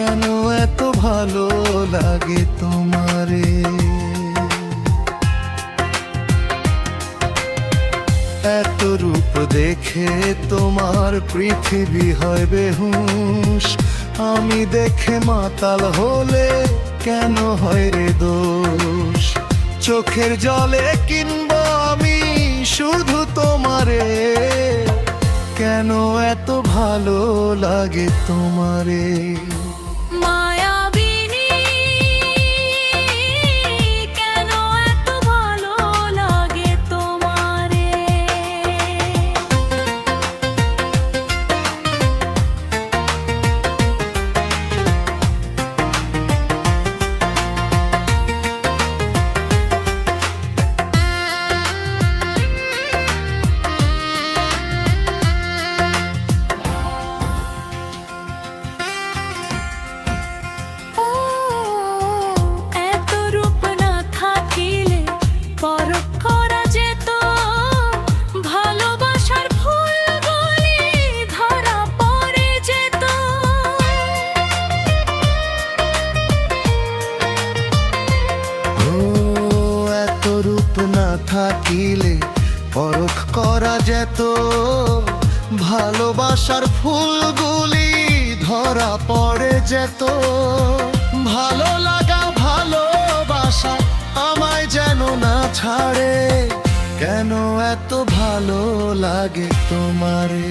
কেন এত ভালো লাগে তোমারে। এত রূপ দেখে তোমার পৃথিবী হয় বেহুশ, আমি দেখে মাতাল হলে কেন হয় রে দোষ। চোখের জলে কিনবো আমি শুধু তোমারে, কেন এত ভালো লাগে তোমারে। থাকিলে পরখ করা যেত, ভালোবাসার ফুলগুলি ধরা পড়ে যেত। ভালো লাগা ভালোবাসা আমায় যেন না ছাড়ে, কেন এত ভালো লাগে তোমারে।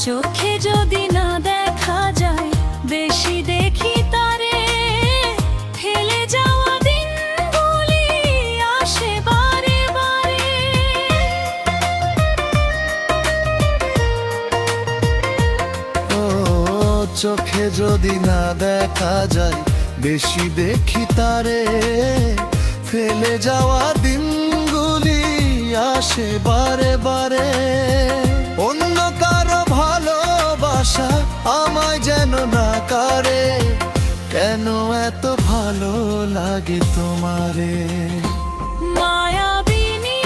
চোখে যদি না দেখা যায় বেশি দেখি তারে, ফেলে যাওয়া দিনগুলি আসে বারে বারে। ও চোখে যদি না দেখা যায় বেশি দেখি তারে, ফেলে যাওয়া দিনগুলি আসে বারে বারে। অন্য কারো ভালোবাসা আমায় যেন না কারে, কেন এত ভালো লাগে তোমারে। মায়াবিনী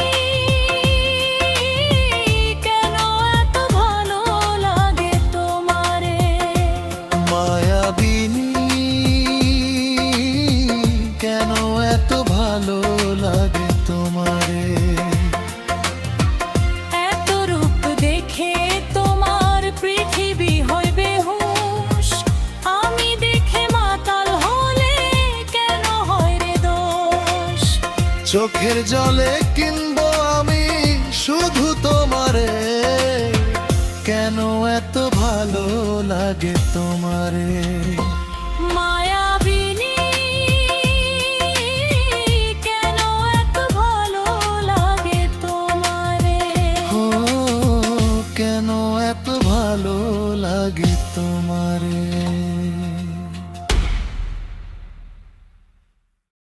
কেন এত ভালো লাগে তোমারে। মায়াবিনী কেন এত ভালো লাগে তোমারে। চোখের জলে কিনবো আমি শুধু তোমারে, কেন এত ভালো লাগে তোমারে। মায়াবিনী কেন এত ভালো লাগে তোমারে। ও কেন এত ভালো লাগে তোমারে।